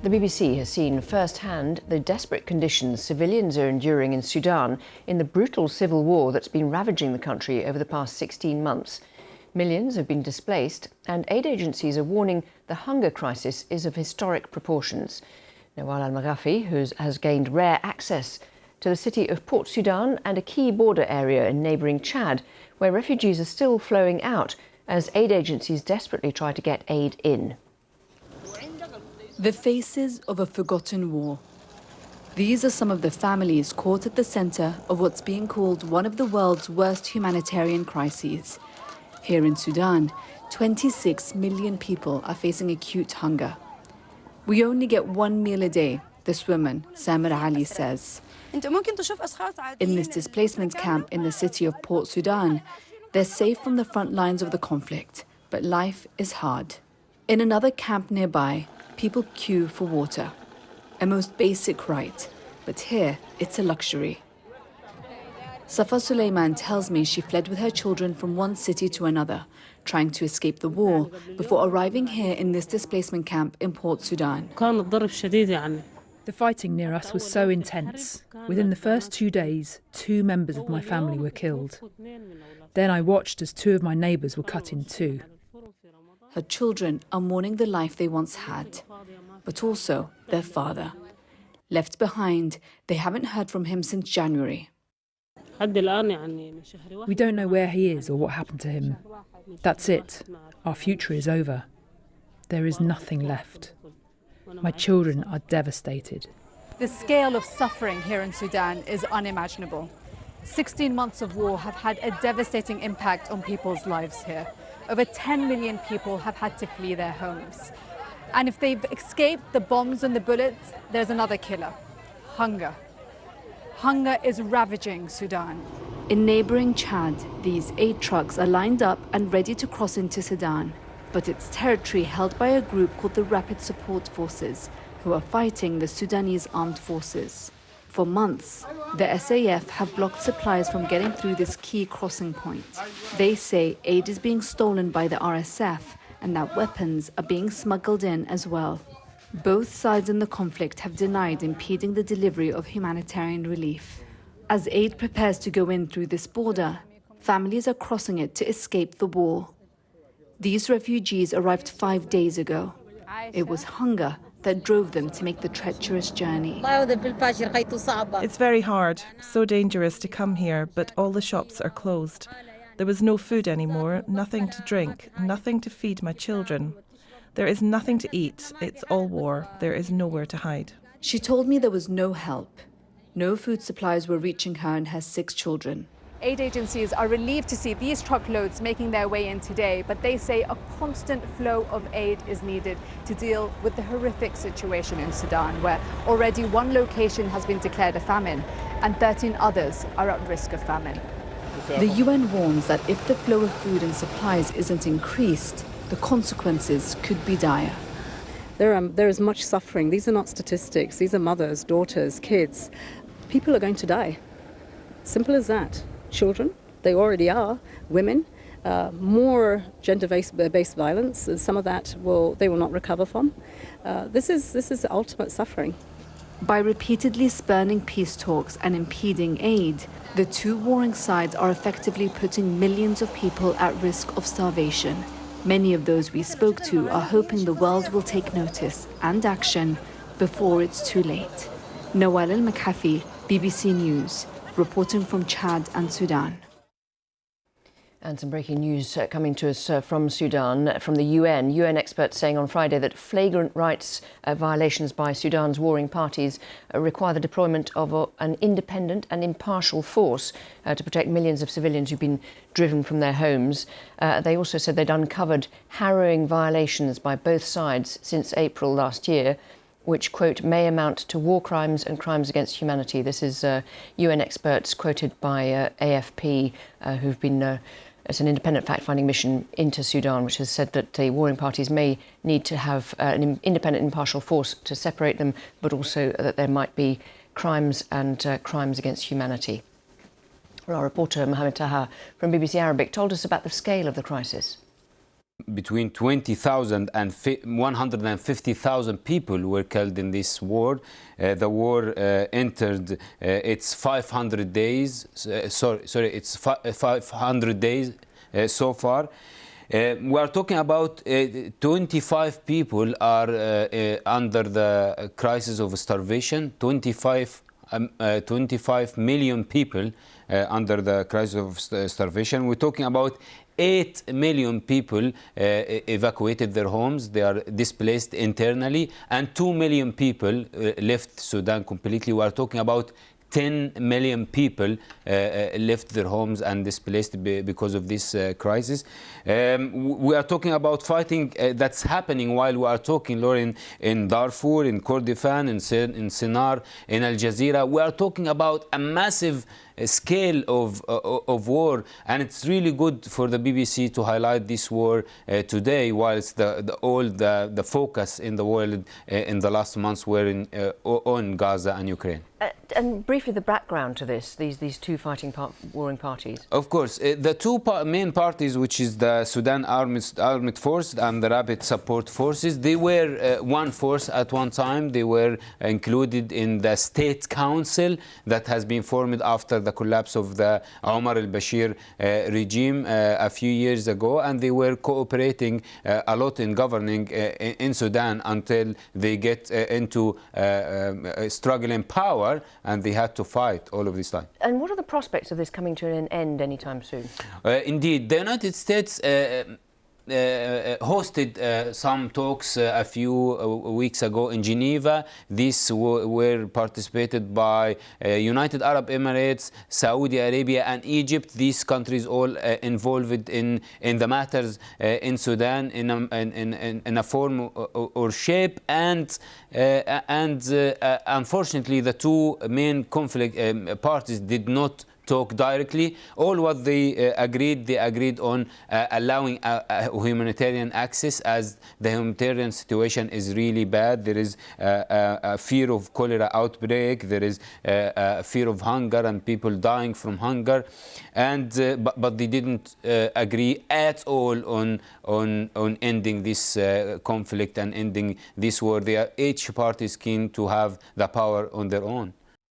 The BBC has seen firsthand the desperate conditions civilians are enduring in Sudan in the brutal civil war that's been ravaging the country over the past 16 months. Millions have been displaced, and aid agencies are warning the hunger crisis is of historic proportions. Nawal al-Maghafi, who has gained rare access to the city of Port Sudan and a key border area in neighbouring Chad, where refugees are still flowing out as aid agencies desperately try to get aid in. The faces of a forgotten war. These are some of the families caught at the centre of what's being called one of the world's worst humanitarian crises. Here in Sudan, 26 million people are facing acute hunger. We only get one meal a day, this woman, Samir Ali, says. In this displacement camp in the city of Port Sudan, they're safe from the front lines of the conflict, but life is hard. In another camp nearby, people queue for water, a most basic right, but here it's a luxury. Safa Suleiman tells me she fled with her children from one city to another, trying to escape the war, before arriving here in this displacement camp in Port Sudan. The fighting near us was so intense. Within the first 2 days, 2 members of my family were killed. Then I watched as 2 of my neighbours were cut in 2. Her children are mourning the life they once had, but also their father. Left behind, they haven't heard from him since January. We don't know where he is or what happened to him. That's it. Our future is over. There is nothing left. My children are devastated. The scale of suffering here in Sudan is unimaginable. 16 months of war have had a devastating impact on people's lives here. Over 10 million people have had to flee their homes. And if they've escaped the bombs and the bullets, there's another killer: hunger. Hunger is ravaging Sudan. In neighbouring Chad, these aid trucks are lined up and ready to cross into Sudan. But it's territory held by a group called the Rapid Support Forces, who are fighting the Sudanese armed forces. For months, the SAF have blocked supplies from getting through this key crossing point. They say aid is being stolen by the RSF and that weapons are being smuggled in as well. Both sides in the conflict have denied impeding the delivery of humanitarian relief. As aid prepares to go in through this border, families are crossing it to escape the war. These refugees arrived 5 days ago. It was hunger that drove them to make the treacherous journey. It's very hard, so dangerous to come here, but all the shops are closed. There was no food anymore, nothing to drink, nothing to feed my children. There is nothing to eat. It's all war. There is nowhere to hide. She told me there was no help. No food supplies were reaching her and her 6 children. Aid agencies are relieved to see these truckloads making their way in today, but they say a constant flow of aid is needed to deal with the horrific situation in Sudan, where already 1 location has been declared a famine and 13 others are at risk of famine. The UN warns that if the flow of food and supplies isn't increased, the consequences could be dire. There is much suffering. These are not statistics. These are mothers, daughters, kids. People are going to die. Simple as that. Children, they already are. Women, more gender-based violence. Some of that they will not recover from. This is ultimate suffering. By repeatedly spurning peace talks and impeding aid, the 2 warring sides are effectively putting millions of people at risk of starvation. Many of those we spoke to are hoping the world will take notice and action before it's too late. Nawal al-Maghafi, BBC News, reporting from Chad and Sudan. And some breaking news coming to us from Sudan, from the UN. UN experts saying on Friday that flagrant rights violations by Sudan's warring parties require the deployment of an independent and impartial force to protect millions of civilians who've been driven from their homes. They also said they'd uncovered harrowing violations by both sides since April last year, which, quote, may amount to war crimes and crimes against humanity. This is UN experts quoted by AFP, who've been, it's an independent fact-finding mission into Sudan, which has said that the warring parties may need to have an independent, impartial force to separate them, but also that there might be crimes and crimes against humanity. Well, our reporter Mohammed Taha from BBC Arabic told us about the scale of the crisis. Between 20,000 and 150,000 people were killed in this war. The war entered its 500 days. It's 500 days so far. We are talking about 25 people are under the crisis of starvation. 25 million people under the crisis of starvation. We're talking about 8 million people evacuated their homes. They are displaced internally, and 2 million people left Sudan completely. We are talking about 10 million people left their homes and displaced because of this crisis. We are talking about fighting that's happening while we are talking, Lauren, in Darfur, in Kordofan, in Sennar, in Al Jazeera. We are talking about a massive scale of war, and it's really good for the BBC to highlight this war today, whilst the focus in the world in the last months were on Gaza and Ukraine. And briefly, the background to these two warring parties. Of course, the two main parties, which is the Sudan Armed Force and the Rapid Support Forces, they were one force at one time. They were included in the State Council that has been formed after the collapse of the Omar al-Bashir regime a few years ago, and they were cooperating a lot in governing in Sudan until they get into struggle in power, and they had to fight all of this time. And what are the prospects of this coming to an end anytime soon? Indeed, the United States hosted some talks a few weeks ago in Geneva. These were participated by United Arab Emirates, Saudi Arabia and Egypt. These countries all involved in the matters in Sudan in a form or shape, and unfortunately the two main conflict parties did not talk directly. All what they agreed on allowing a humanitarian access, as the humanitarian situation is really bad. There is a fear of cholera outbreak. There is a fear of hunger and people dying from hunger, and but they didn't agree at all on ending this conflict and ending this war. Each party is keen to have the power on their own.